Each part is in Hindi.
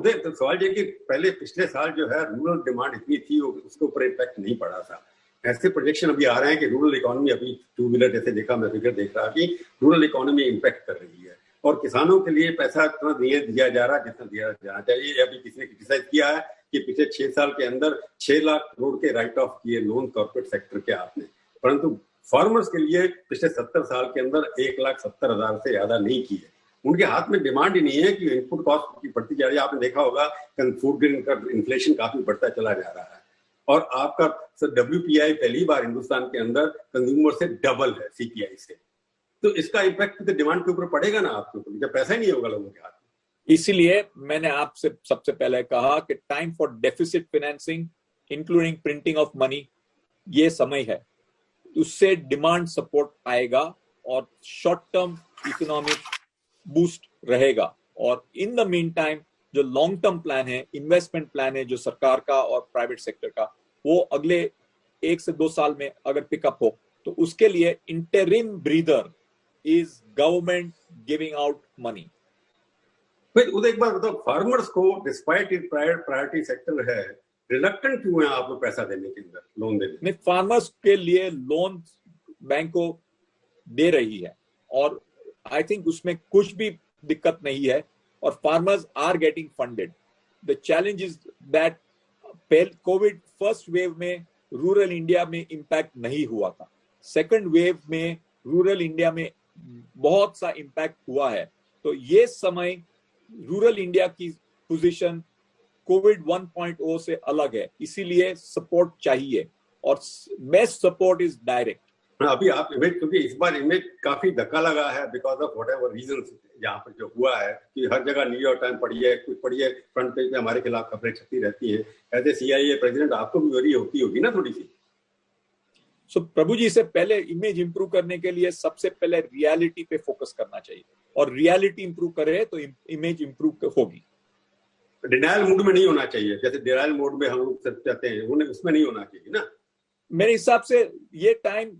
उधर तो सवाल ये कि पहले पिछले साल जो है रूरल डिमांड इतनी थी, उसके ऊपर इम्पैक्ट नहीं पड़ा था। ऐसे प्रोजेक्शन अभी आ रहे हैं कि रूरल इकोनॉमी, अभी टू व्हीलर जैसे देखा, मैं फिगर देख रहा कि रूरल इकोनॉमी इम्पैक्ट कर रही है और किसानों के लिए पैसा इतना नहीं दिया जा रहा जितना दिया जाना चाहिए। अभी किसी ने क्रिटिसाइज किया है कि पिछले 6 साल के अंदर 6 लाख करोड़ के राइट ऑफ किए लोन कॉर्पोरेट सेक्टर के आपने, परंतु फार्मर्स के लिए पिछले 70 साल के अंदर 1,70,000 से ज्यादा नहीं किए। उनके हाथ में डिमांड ही नहीं है कि इनपुट कॉस्ट की बढ़ती जा रही है। आपने देखा होगा फूड ग्रेन का इन्फ्लेशन काफी बढ़ता चला जा रहा है और आपका WPI पहली बार हिंदुस्तान के अंदर कंज्यूमर से डबल है CPI से। तो इसका इम्पैक्ट तो डिमांड के ऊपर पड़ेगा ना आपके ऊपर, जब पैसा ही नहीं होगा लोगों के हाथ में। इसीलिए मैंने आपसे सबसे पहले कहा कि time for deficit financing including printing of money, ये समय है। उससे डिमांड सपोर्ट आएगा और शॉर्ट टर्म इकोनॉमिक बूस्ट रहेगा। और इन द मीन टाइम जो लॉन्ग टर्म प्लान है, इन्वेस्टमेंट प्लान है जो सरकार का और प्राइवेट सेक्टर का, वो अगले 1 से 2 साल में अगर पिकअप हो तो उसके लिए interim breather is government giving out money. फिर उधर एक बार बताओ, फार्मर्स को डिस्पाइट इट प्रायोरिटी सेक्टर है, रिलक्टेंट क्यों है आप लोग पैसा देने के अंदर, लोन देने में? फार्मर्स के लिए लोन बैंक को दे रही है और आई थिंक उसमें कुछ भी दिक्कत नहीं है और farmers are getting funded. The challenge is that covid first wave में रूरल इंडिया में इंपैक्ट नहीं हुआ था, सेकंड वेव में रूरल इंडिया में बहुत सा इंपैक्ट हुआ है। तो ये समय रूरल इंडिया की पोजीशन कोविड 1.0 से अलग है, इसीलिए सपोर्ट चाहिए और बेस्ट सपोर्ट इज डायरेक्ट। अभी आप इमेज, क्योंकि इस बार इमेज काफी धक्का लगा है बिकॉज ऑफ व्हाटएवर रीजंस यहाँ पर जो हुआ है कि हर जगह न्यूयॉर्क टाइम पढ़िए, कुछ पढ़िए, फ्रंट पेज पे हमारे खिलाफ खबरें छपती रहती हैं। एज ए CIA प्रेसिडेंट आपको भी वरी होती होगी ना थोड़ी सी। सो प्रभु जी, से पहले इमेज इंप्रूव करने के लिए सबसे पहले रियलिटी पे फोकस करना चाहिए और रियलिटी इंप्रूव करे तो इमेज इंप्रूव होगी। डिनायल मूड में नहीं होना चाहिए, जैसे डिनायल मोड में हम लोग सब चाहते हैं, उसमें नहीं होना चाहिए ना। मेरे हिसाब से ये टाइम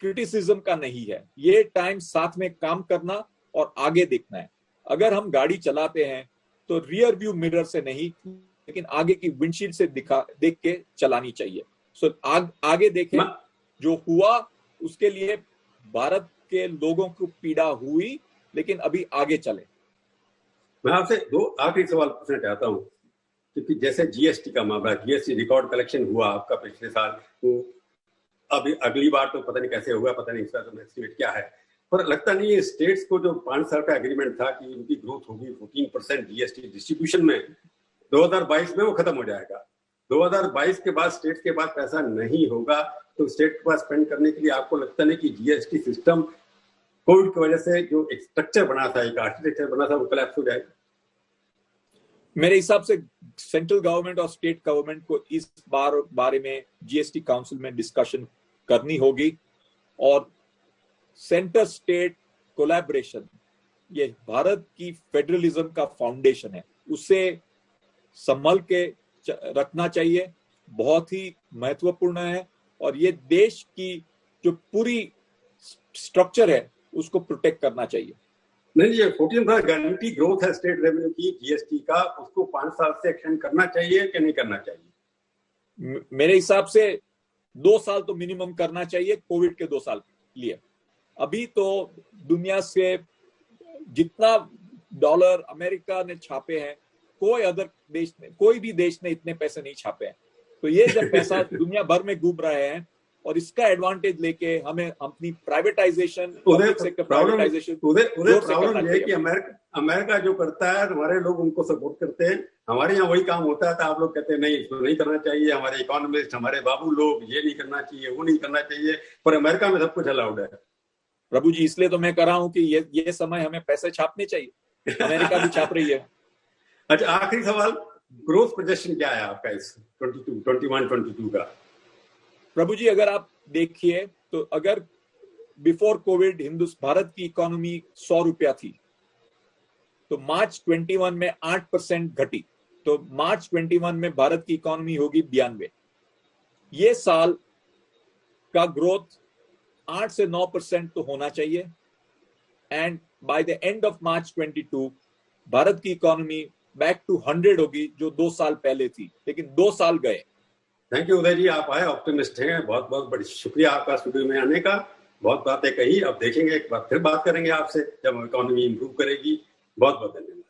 क्रिटिसिज्म का नहीं है, ये टाइम साथ में काम करना और आगे देखना है। अगर हम गाड़ी चलाते हैं तो रियर व्यू मिरर से नहीं, लेकिन आगे की विंडशील्ड से देख के चलानी चाहिए। सो आगे देखें, जो हुआ उसके लिए भारत के लोगों को पीड़ा हुई, लेकिन अभी आगे चले। मैं आपसे 2 आखिरी सवाल पूछना चाहता हूँ, क्योंकि जैसे GST का मामला, GST रिकॉर्ड कलेक्शन हुआ आपका पिछले साल, तो अभी अगली बार तो पता नहीं कैसे होगा, पता नहीं इसका तो एस्टिमेट क्या है, पर लगता नहीं है स्टेट्स को जो 5 साल का एग्रीमेंट था कि उनकी ग्रोथ होगी 14% GST डिस्ट्रीब्यूशन में, 2022 में वो खत्म हो जाएगा। 2022 के बाद स्टेट्स के पास पैसा नहीं होगा, तो स्टेट के पास स्पेंड करने के लिए आपको लगता नहीं कि GST सिस्टम कोविड की वजह से जो एक स्ट्रक्चर बना था, एक आर्किटेक्चर बना था, वो कोलैप्स हो जाएगा? मेरे हिसाब से सेंट्रल गवर्नमेंट और स्टेट गवर्नमेंट को इस बारे में GST काउंसिल में डिस्कशन करनी होगी और सेंटर स्टेट कोलैबोरेशन, ये भारत की फेडरलिज्म का फाउंडेशन है, उसे संभल के रखना चाहिए, बहुत ही महत्वपूर्ण है और ये देश की जो पूरी स्ट्रक्चर है उसको प्रोटेक्ट करना चाहिए। नहीं, ये 14% गारंटी ग्रोथ है स्टेट रेवेन्यू की GST का, उसको 5 साल से एक्सटेंड करना चाहिए कि नहीं करना चाहिए? मेरे हिसाब से 2 साल तो मिनिमम करना चाहिए, कोविड के 2 साल लिए। अभी तो दुनिया से जितना डॉलर अमेरिका ने छापे हैं, कोई भी देश ने इतने पैसे नहीं छापे हैं। तो ये जब पैसा दुनिया भर में घूम रहे हैं और इसका एडवांटेज लेके हमें अपनी प्राइवेटाइजेशन, प्रॉब्लम ये कि अमेरिका जो करता है, हमारे लोग उनको सपोर्ट करते हैं, हमारे यहाँ वही काम होता है, तो आप लोग कहते हैं नहीं इसको नहीं करना चाहिए, हमारे इकोनॉमिस्ट, हमारे बाबू लोग ये नहीं करना चाहिए, वो नहीं करना चाहिए, पर अमेरिका में सब कुछ अलाउड है। प्रभु जी, इसलिए तो मैं कह रहा हूँ कि ये समय हमें पैसे छापने चाहिए, अमेरिका भी छाप रही है। अच्छा, आखिरी सवाल, ग्रोथ प्रोजेक्शन क्या है आपका इस 21-22 का? प्रभु जी, अगर आप देखिए तो अगर बिफोर कोविड भारत की इकोनॉमी 100 रुपया थी, तो मार्च 21 में 8% घटी, तो मार्च 21 में भारत की इकोनॉमी होगी 92। ये साल का ग्रोथ 8 से 9% तो होना चाहिए and by the end of March 22 Bharat की इकोनॉमी बैक टू 100 होगी जो 2 साल पहले थी, लेकिन 2 साल गए। थैंक यू उदय जी, आप आए, ऑप्टिमिस्ट हैं, बहुत बहुत बड़ी शुक्रिया आपका स्टूडियो में आने का। बहुत बातें कही, अब देखेंगे, एक बार फिर बात करेंगे आपसे जब इकोनॉमी इंप्रूव करेगी। बहुत बहुत धन्यवाद।